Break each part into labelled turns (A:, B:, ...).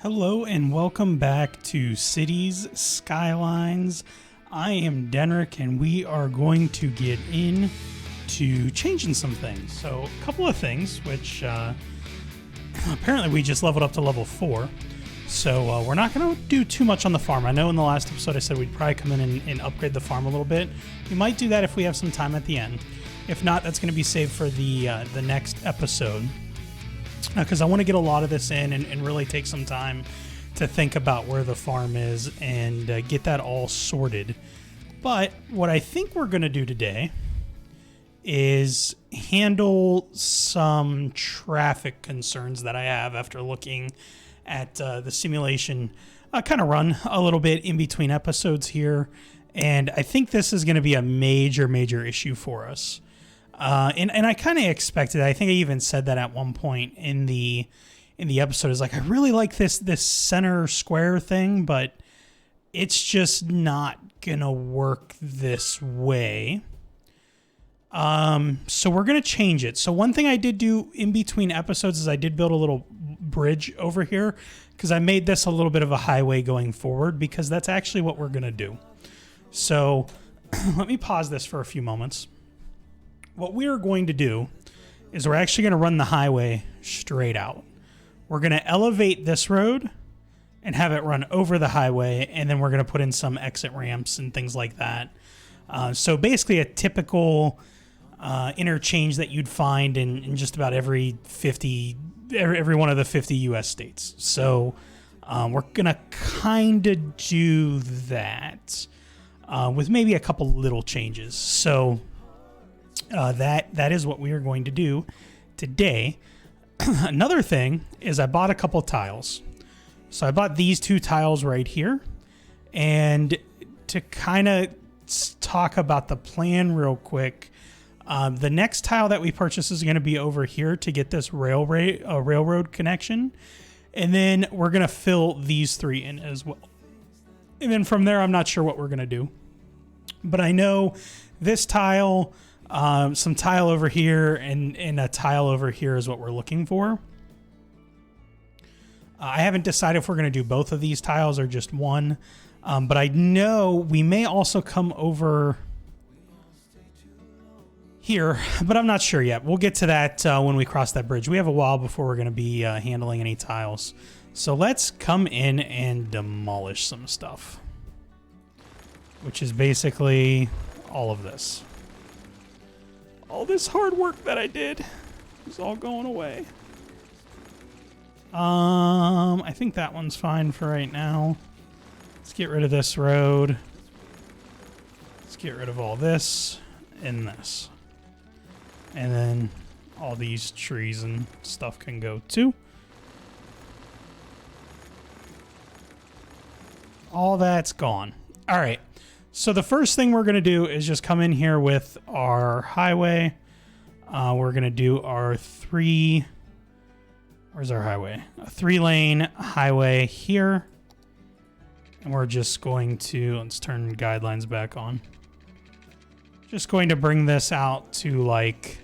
A: Hello and welcome back to Cities Skylines. I am Dennrick and we are going to get into changing some things. So a couple of things which apparently we just leveled up to level 4. So we're not going to do too much on the farm. I know in the last episode I said we'd probably come in and upgrade the farm a little bit. We might do that if we have some time at the end. If not, that's going to be saved for the next episode. Because I want to get a lot of this in and really take some time to think about where the farm is and get that all sorted. But what I think we're going to do today is handle some traffic concerns that I have after looking at the simulation kind of run a little bit in between episodes here. And I think this is going to be a major issue for us. And I kind of expected. I think I even said that at one point in the episode. Is like I really like this center square thing, but it's just not gonna work this way. So we're gonna change it. So one thing I did do in between episodes is I did build a little bridge over here because I made this a little bit of a highway going forward because that's actually what we're gonna do. So let me pause this for a few moments. What we are going to do is we're actually going to run the highway straight out. We're going to elevate this road and have it run over the highway, and then we're going to put in some exit ramps and things like that. So basically a typical interchange that you'd find in just about every one of the 50 U.S. states. So we're going to kind of do that with maybe a couple little changes. So that is what we are going to do today. Another thing is I bought a couple tiles. So I bought these two tiles right here. And to kind of talk about the plan real quick, the next tile that we purchase is going to be over here to get this railroad connection. And then we're going to fill these three in as well. And then from there, I'm not sure what we're going to do. But I know this tile... some tile over here and a tile over here is what we're looking for. I haven't decided if we're going to do both of these tiles or just one. But I know we may also come over here, but I'm not sure yet. We'll get to that when we cross that bridge. We have a while before we're going to be handling any tiles. So let's come in and demolish some stuff, which is basically all of this. All this hard work that I did is all going away. I think that one's fine for right now. Let's get rid of this road. Let's get rid of all this and this. And then all these trees and stuff can go too. All that's gone. All right. So the first thing we're going to do is just come in here with our highway. We're going to do our where's our highway? A 3-lane highway here. And we're just going to, let's turn guidelines back on. Just going to bring this out to like,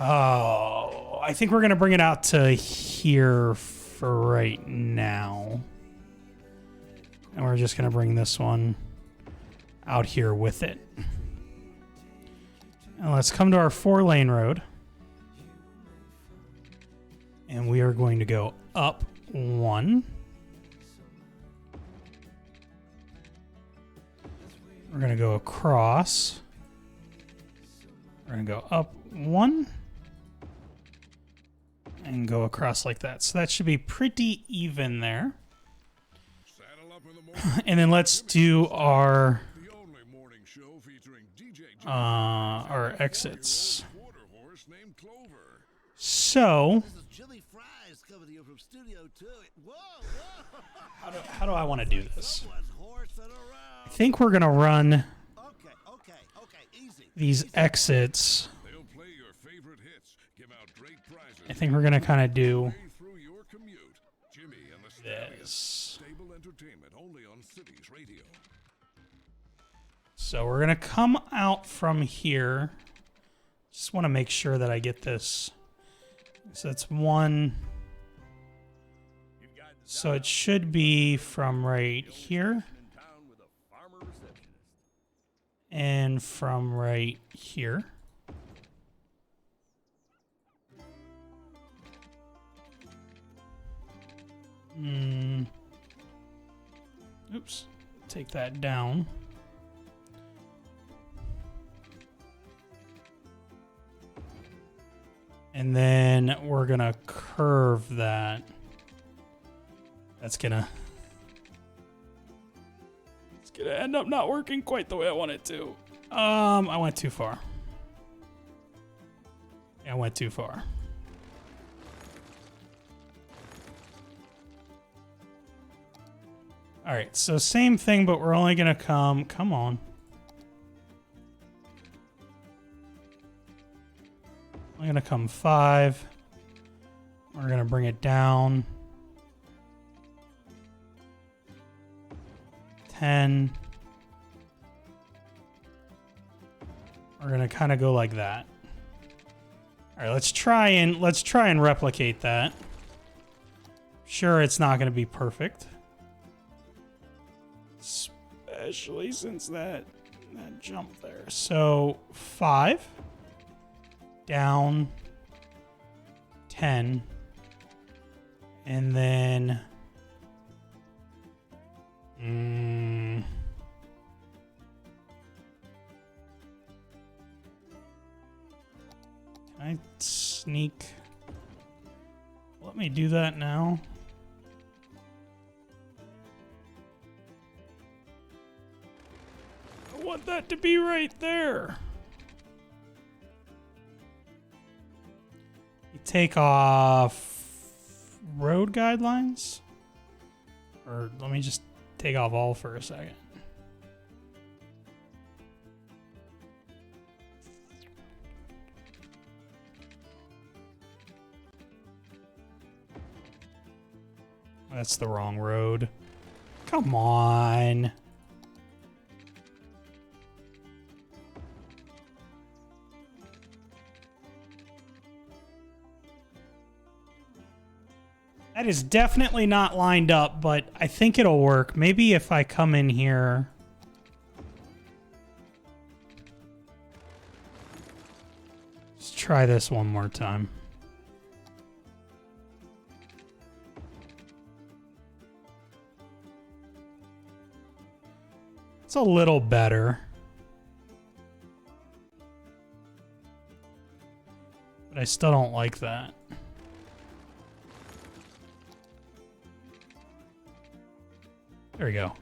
A: I think we're going to bring it out to here for right now. And we're just going to bring this one out here with it. And let's come to our 4-lane road. And we are going to go up 1. We're going to go across. We're going to go up 1. And go across like that. So that should be pretty even there. And then let's do our exits. So how do I want to do this? I think we're gonna run these exits. I think we're gonna kind of do this. So we're going to come out from here. Just want to make sure that I get this. So that's 1, So it should be from right here. And from right here. Oops. Take that down. And then we're going to curve that. That's gonna... It's gonna end up not working quite the way I want it to. I went too far. Yeah, I went too far. All right, so same thing, but we're only gonna come on. I'm gonna come 5. We're gonna bring it down. 10. We're gonna kind of go like that. All right, let's try and replicate that. Sure, it's not gonna be perfect, especially since that jump there. So 5 down, 10, and then can I sneak? Let me do that now. I want that to be right there. You take off road guidelines? Or let me just take off all for a second. That's the wrong road. Come on. That is definitely not lined up, but I think it'll work. Maybe if I come in here. Let's try this one more time. It's a little better. But I still don't like that. There we go.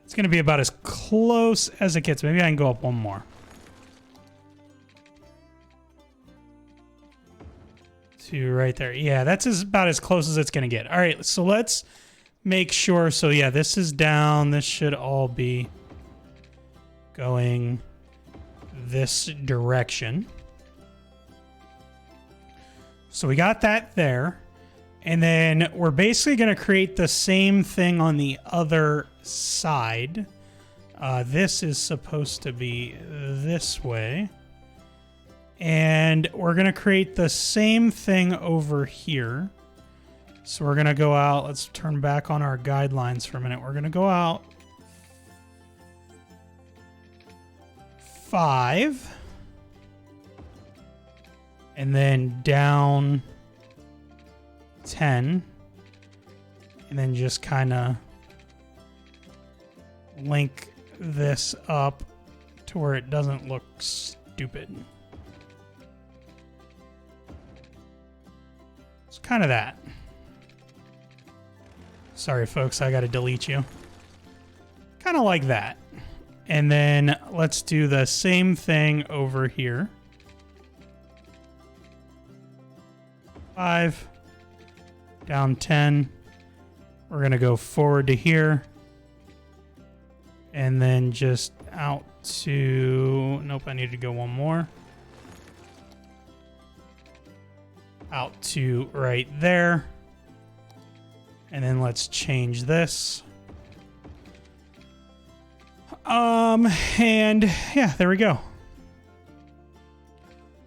A: It's going to be about as close as it gets. Maybe I can go up one more. To right there. Yeah, that's about as close as it's going to get. All right, so let's make sure. So yeah, this is down. This should all be going this direction. So we got that there. And then we're basically going to create the same thing on the other side. This is supposed to be this way. And we're going to create the same thing over here. So we're going to go out. Let's turn back on our guidelines for a minute. We're going to go out 5. And then down 10, and then just kind of link this up to where it doesn't look stupid. It's kind of that. Sorry, folks, I got to delete you. Kind of like that. And then let's do the same thing over here. 5. Down 10. We're going to go forward to here. And then just out to... Nope, I need to go one more. Out to right there. And then let's change this. And yeah, there we go.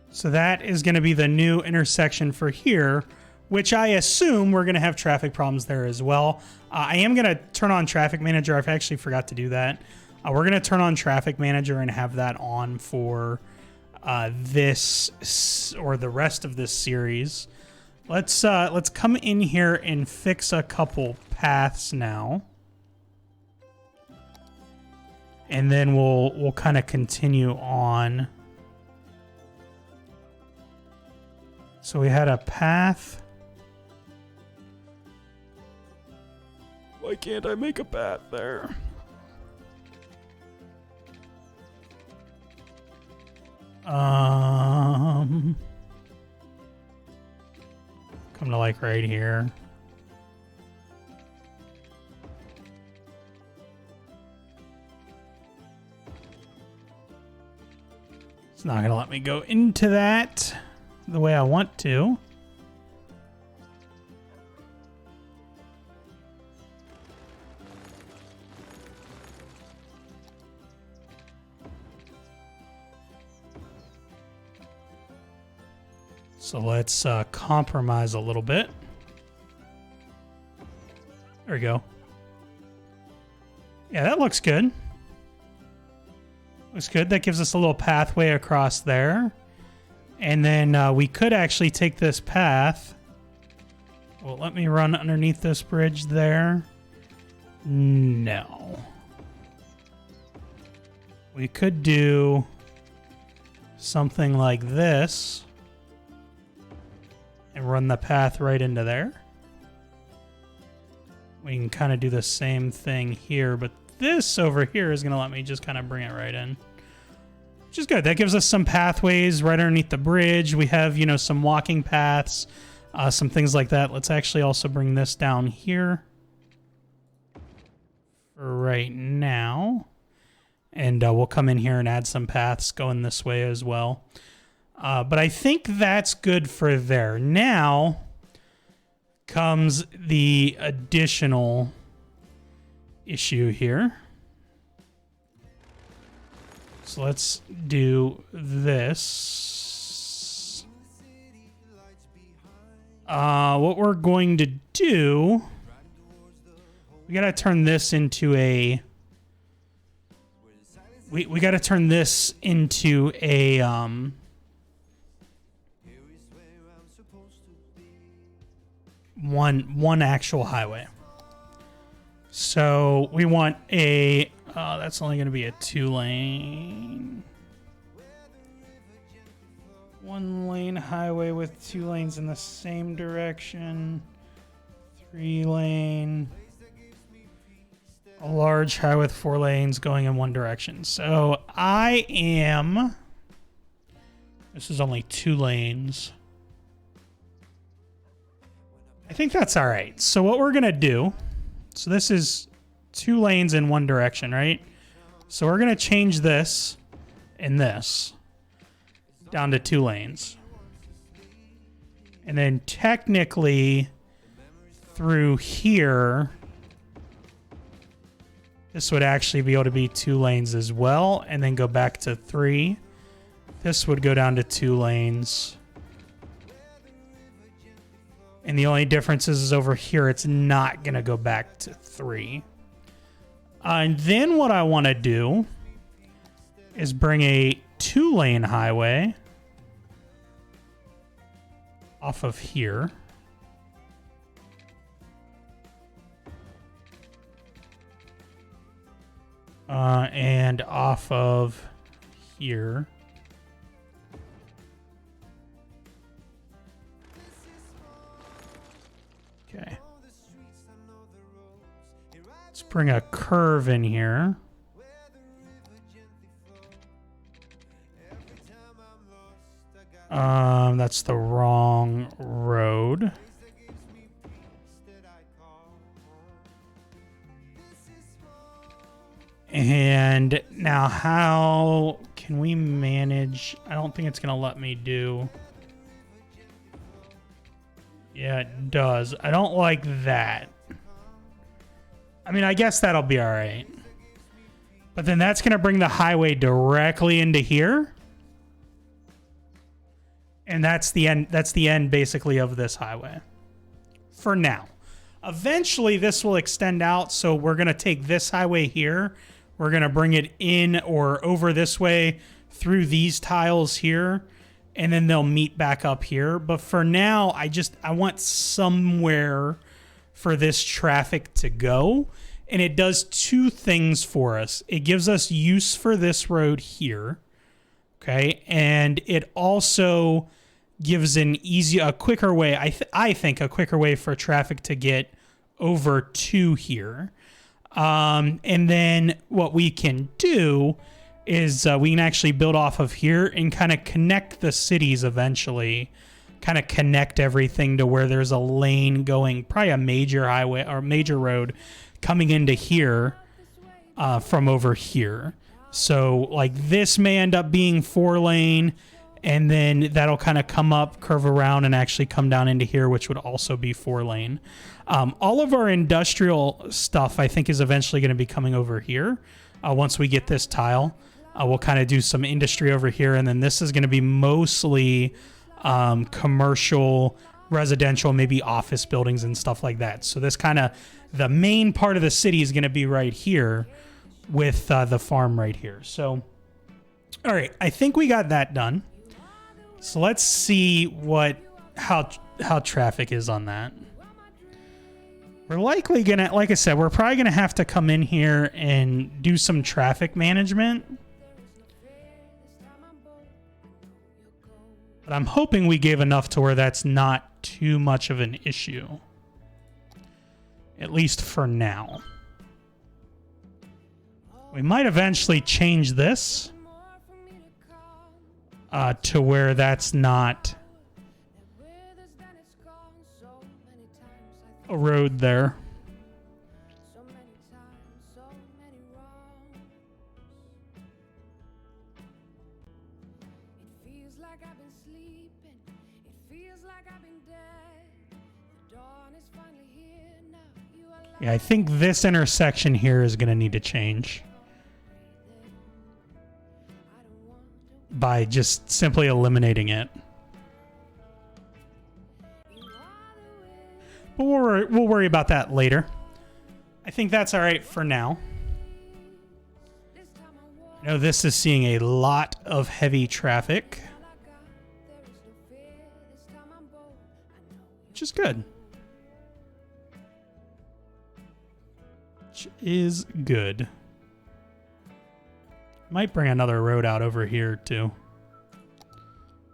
A: So that is going to be the new intersection for here. which I assume we're going to have traffic problems there as well. I am going to turn on Traffic Manager. I actually forgot to do that. We're going to turn on Traffic Manager and have that on for this or the rest of this series. Let's come in here and fix a couple paths now. And then we'll kind of continue on. So we had a path. Why can't I make a path there? Come to like right here. It's not going to let me go into that the way I want to. So let's compromise a little bit. There we go. Yeah, that looks good. Looks good. That gives us a little pathway across there. And then we could actually take this path. Well, let me run underneath this bridge there. No. We could do something like this. And run the path right into there. We can kind of do the same thing here, but this over here is going to let me just kind of bring it right in. Which is good. That gives us some pathways right underneath the bridge. We have, you know, some walking paths, some things like that. Let's actually also bring this down here for right now. And we'll come in here and add some paths going this way as well. But I think that's good for there. Now comes the additional issue here. So let's do this. What we're going to do, we got to turn this into a... We got to turn this into a... One actual highway. So we want a that's only going to be a 2-lane, 1-lane highway with 2 lanes in the same direction, 3-lane, a large highway with 4 lanes going in one direction. So this is only 2 lanes. I think that's all right. So what we're going to do, so this is 2 lanes in one direction, right? So we're going to change this and this down to 2 lanes. And then technically through here, this would actually be able to be 2 lanes as well, and then go back to 3. This would go down to 2 lanes. And the only difference is over here, it's not going to go back to 3. And then what I want to do is bring a 2-lane highway off of here. And off of here. Okay. Let's bring a curve in here. That's the wrong road. And now how can we manage? I don't think it's going to let me do. Yeah, it does. I don't like that. I mean, I guess that'll be all right. But then that's going to bring the highway directly into here. And that's the end basically of this highway. for now. Eventually, this will extend out, so we're going to take this highway here. We're going to bring it in or over this way through these tiles here, and then they'll meet back up here. But for now, I want somewhere for this traffic to go, and it does two things for us. It gives us use for this road here, okay, and it also gives a quicker way, I think a quicker way for traffic to get over to here. And then what we can do is we can actually build off of here and kind of connect the cities eventually, kind of connect everything to where there's a lane going, probably a major highway or major road coming into here from over here. So like this may end up being 4-lane, and then that'll kind of come up, curve around, and actually come down into here, which would also be 4-lane. All of our industrial stuff, I think, is eventually going to be coming over here. Once we get this tile, we'll kind of do some industry over here, and then this is going to be mostly commercial, residential, maybe office buildings and stuff like that. So this kind of, the main part of the city is going to be right here with the farm right here. So, all right, I think we got that done. So let's see how traffic is on that. We're likely gonna, like I said, we're probably gonna have to come in here and do some traffic management. But I'm hoping we gave enough to where that's not too much of an issue. At least for now. We might eventually change this to where that's not a road there. Yeah, I think this intersection here is going to need to change by just simply eliminating it. But we'll worry about that later. I think that's all right for now. I know this is seeing a lot of heavy traffic, which is good. Which is good. Might bring another road out over here too.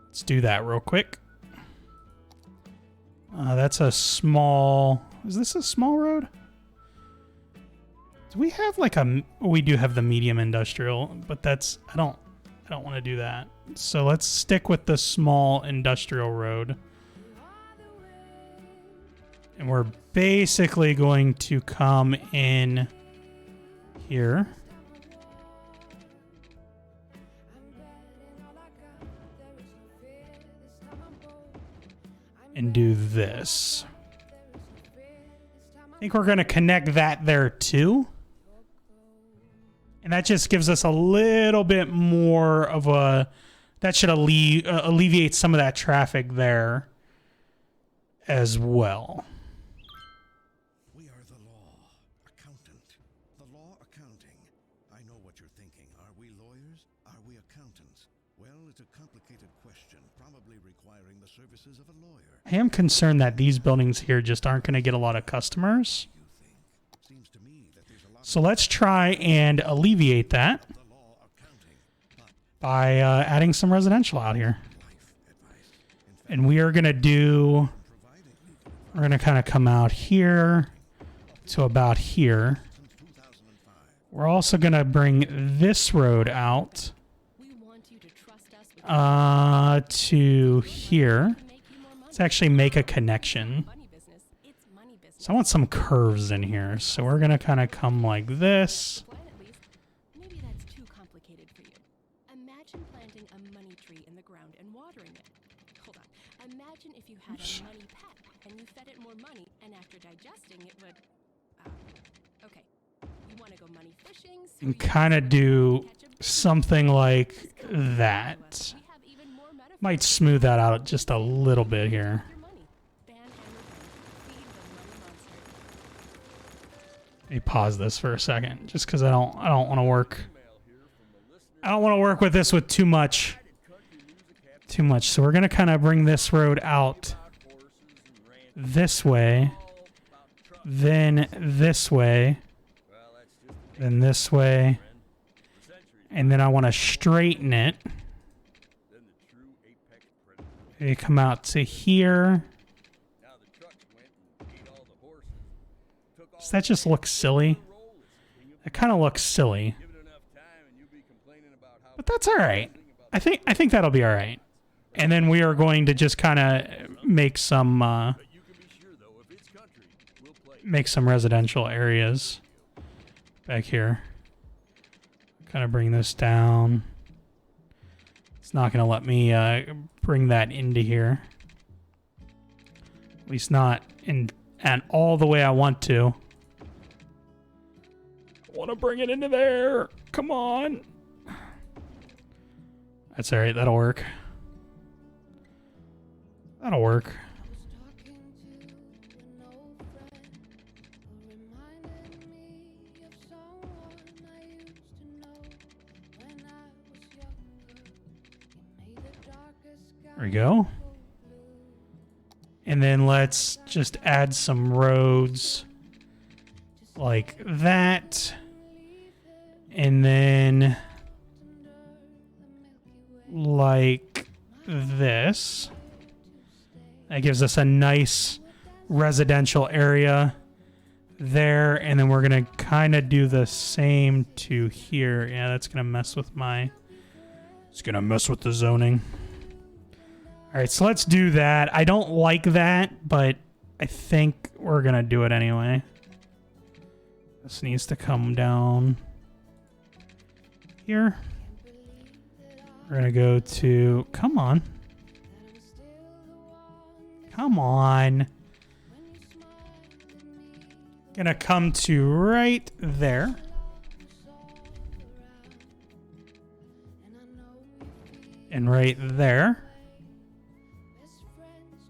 A: Let's do that real quick. That's a small... Is this a small road? Do we have like a... We do have the medium industrial, but that's... I don't want to do that. So let's stick with the small industrial road. And we're basically going to come in here. And do this. I think we're going to connect that there too. And that just gives us a little bit more of a... That should alleviate some of that traffic there as well.
B: We are the law. Accountant. The law accounting. I know what you're thinking. Are we lawyers? Are we accountants? Well, it's a complicated question, probably requiring the services of a lawyer.
A: I am concerned that these buildings here just aren't going to get a lot of customers.
B: Seems to me that there's a lot
A: So let's try and alleviate that
B: of the law accounting, but
A: by adding some residential out here.
B: life advice. In fact,
A: And we are going to do...
B: providing legal
A: We're going to kind of come out here to about here.
B: since 2005.
A: We're also going to bring this road out
C: We want you to trust us with
A: to here.
C: make you more money.
A: Let's actually make a connection.
C: Money business. It's money business.
A: So I want some curves in here. So we're going to kind of come like this.
C: Plan at least. Maybe that's too complicated for you. Imagine planting a money tree in the ground and watering it. Hold on. Imagine if you had a money pet and you fed it more money, and after digesting it would... okay. You want to go money fishing? So
A: And
C: you
A: kind of do something like that.
C: we have even more metaphors
A: Might smooth that out just a little bit here.
C: for money. Ban animals, feed them
A: Let me pause this for a second, just because I don't want to work. I don't want to work with this with too much. So we're gonna kind of bring this road out this way, then this way, then this way, and then I want to straighten it. They come out to here. Does that just look silly? It kind of looks silly. But that's all right. I think that'll be all right. And then we are going to just kind of make some residential areas back here. Kind of bring this down. It's not going to let me bring that into here. At least not in and all the way I want to. I want to bring it into there. Come on. That's all right. That'll work. That'll work. There we go. And then let's just add some roads like that. And then like this. That gives us a nice residential area there. And then we're going to kind of do the same to here. Yeah, that's going to mess with it's going to mess with the zoning. All right, so let's do that. I don't like that, but I think we're going to do it anyway. This needs to come down here. We're going to go to... Come on. Come on. Going to come to right there. And right there.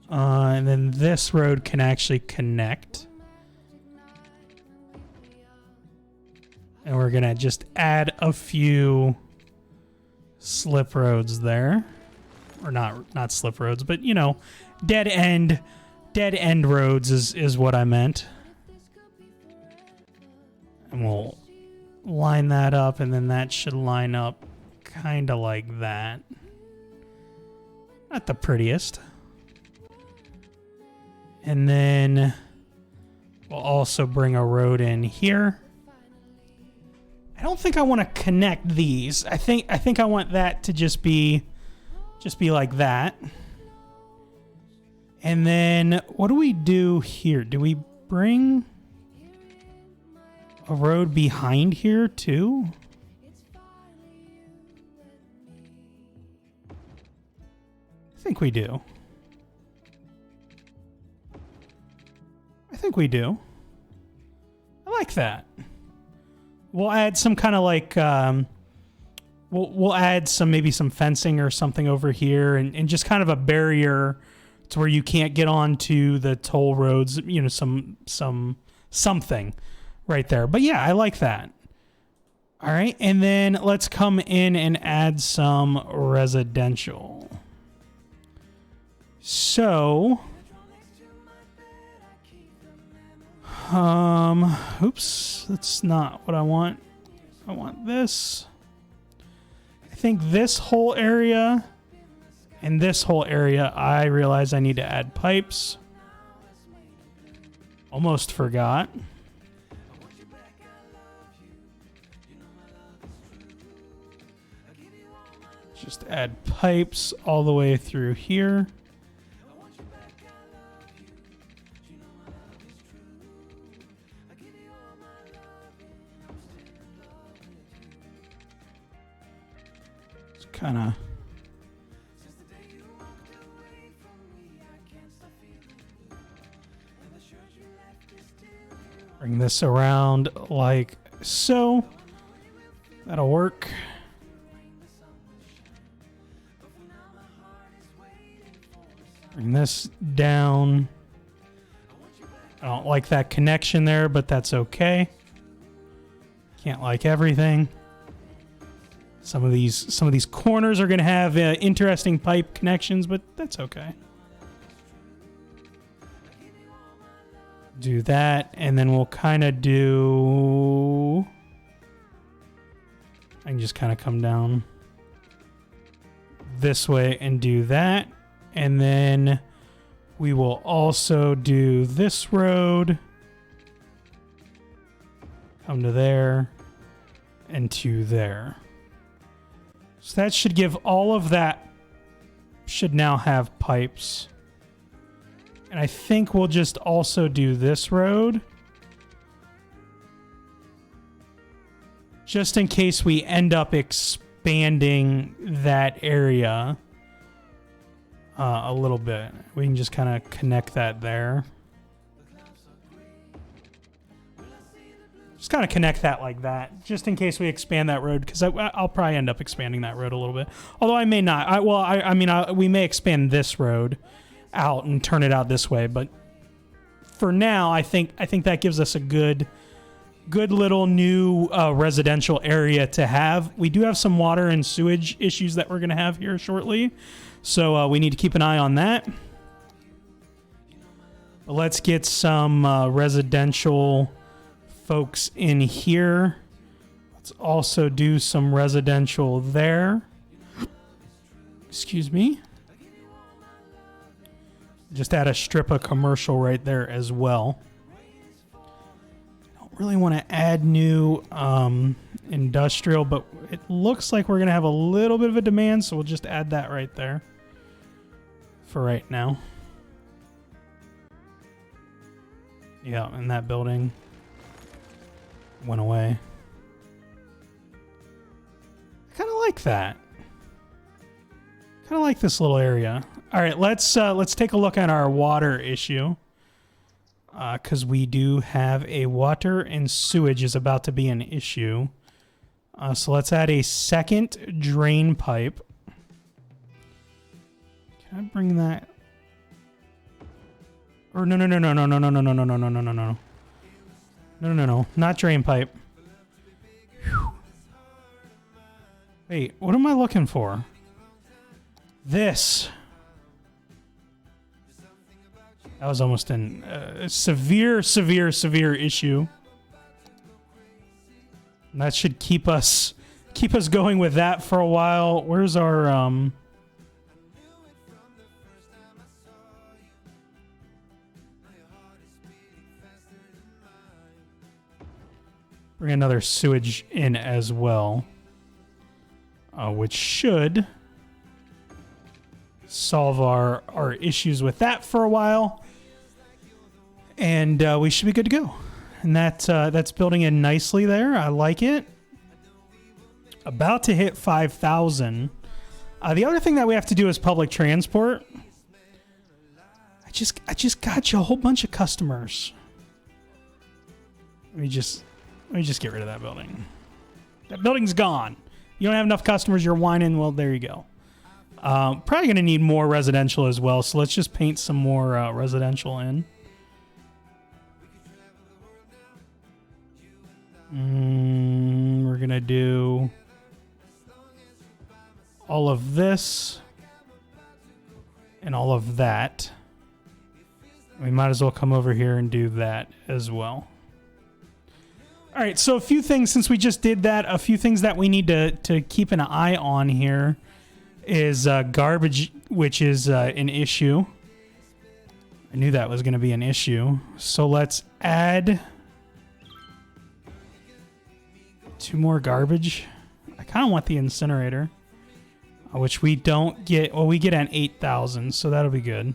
A: And then this road can actually connect. And we're going to just add a few slip roads there. Or not slip roads, but, you know, dead end roads is what I meant. And we'll line that up, and then that should line up kind of like that. Not the prettiest. And then we'll also bring a road in here. I don't think I want to connect these. I think I want that to just be like that. And then what do we do here? Do we bring a road behind here too? I think we do. I like that. We'll add some kind of like we'll add maybe some fencing or something over here, and just kind of a barrier to where you can't get onto the toll roads, you know, something right there. But yeah, I like that. All right, and then let's come in and add some residential. So oops, that's not what I want. I want this. I think this whole area and this whole area, I realize I need to add pipes. Almost forgot. Just add pipes all the way through here. Kind of bring this around like so. That'll work. Bring this down. I don't like that connection there, but that's okay. Can't like everything. Some of these corners are going to have interesting pipe connections, but that's okay. Do that, and then we'll kind of do... I can just kind of come down this way and do that. And then we will also do this road. Come to there and to there. So that should give all of that, should now have pipes. And I think we'll just also do this road. Just in case we end up expanding that area a little bit. We can just kind of connect that there. Just kind of connect that like that, just in case we expand that road, because I'll probably end up expanding that road a little bit. Although I may not. We may expand this road out and turn it out this way, but for now, I think that gives us a good little new residential area to have. We do have some water and sewage issues that we're going to have here shortly, so we need to keep an eye on that. But let's get some residential folks in here. Let's also do some residential there. Excuse me. Just add a strip of commercial right there as well. Don't really want to add new industrial, but it looks like we're going to have a little bit of a demand, so we'll just add that right there for right now. Yeah, and that building went away. I kind of like that. Kind of like this little area. All right, let's take a look at our water issue, because we do have a water and sewage is about to be an issue. So let's add a second drain pipe. Can I bring that? Or no, not drain pipe. Whew. Wait, what am I looking for? This. That was almost a severe issue. And that should keep us going with that for a while. Where's our bring another sewage in as well, which should solve our issues with that for a while, and we should be good to go. And that's building in nicely there. I like it. About to hit 5,000. The other thing that we have to do is public transport. I just got you a whole bunch of customers. Let me just get rid of that building. That building's gone. You don't have enough customers, you're whining. Well, there you go. Probably going to need more residential as well, so let's just paint some more residential in. We're going to do all of this and all of that. We might as well come over here and do that as well. All right, so a few things since we just did that, a few things that we need to keep an eye on here is garbage, which is an issue. I knew that was going to be an issue. So let's add 2 more garbage. I kind of want the incinerator, which we don't get. Well, we get at 8,000, so that'll be good.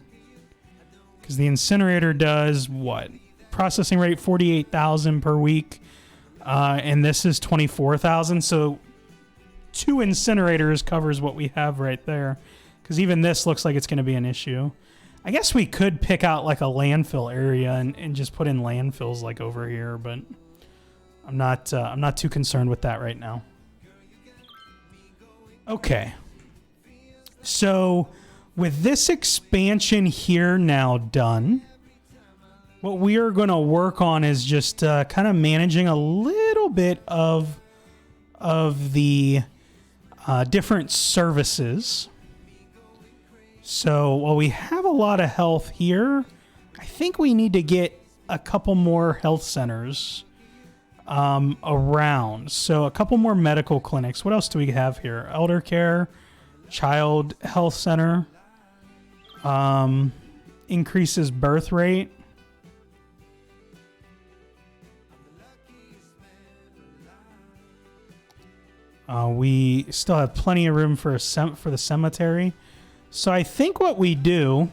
A: Because the incinerator does what? Processing rate 48,000 per week. And this is 24,000, so 2 incinerators covers what we have right there. Because even this looks like it's going to be an issue. I guess we could pick out like a landfill area and just put in landfills like over here, but I'm not too concerned with that right now. Okay. So with this expansion here now done, what we are going to work on is just kind of managing a little little bit of the different services. So while we have a lot of health here, I think we need to get a couple more health centers around. So a couple more medical clinics. What else do we have here? Elder care, child health center, increases birth rate. We still have plenty of room for the cemetery. So I think what we do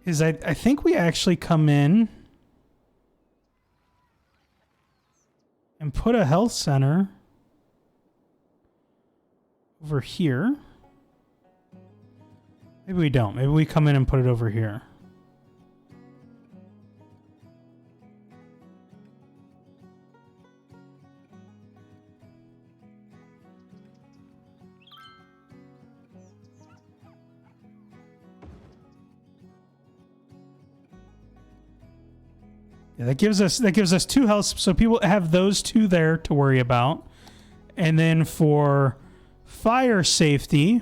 A: is I think we actually come in and put a health center over here. Maybe we don't. Maybe we come in and put it over here. Yeah, that gives us 2 health, so people have those 2 there to worry about. And then for fire safety,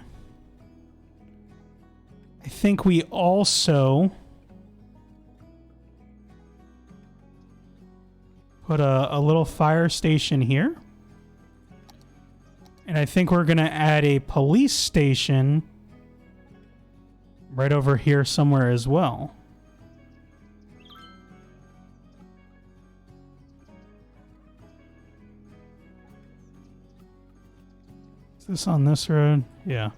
A: I think we also put a little fire station here. And I think we're going to add a police station right over here somewhere as well. Is this on this road? Yeah.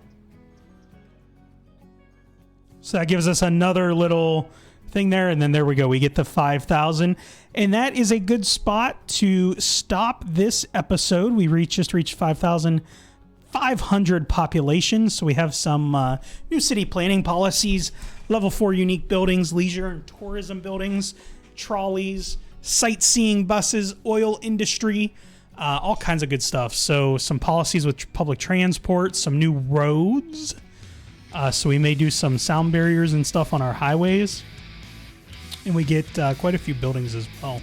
A: So that gives us another little thing there, and then there we go. We get the 5,000, and that is a good spot to stop this episode. We just reached 5,500 population, so we have some new city planning policies, level 4 unique buildings, leisure and tourism buildings, trolleys, sightseeing buses, oil industry, all kinds of good stuff. So some policies with public transport, some new roads. So we may do some sound barriers and stuff on our highways. And we get quite a few buildings as well.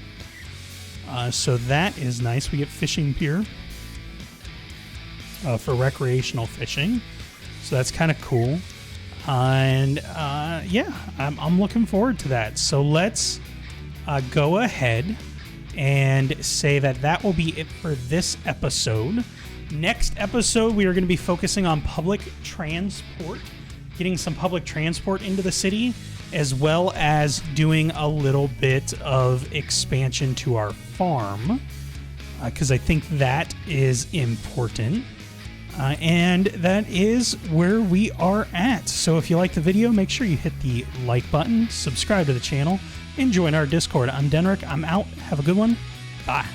A: So that is nice. We get fishing pier for recreational fishing. So that's kind of cool. And yeah, I'm looking forward to that. So let's go ahead and say that will be it for this episode. Next episode, we are going to be focusing on public transport, getting some public transport into the city, as well as doing a little bit of expansion to our farm, because I think that is important. And that is where we are at. So if you like the video, make sure you hit the like button, subscribe to the channel, and join our Discord. I'm Dennrick. I'm out. Have a good one. Bye.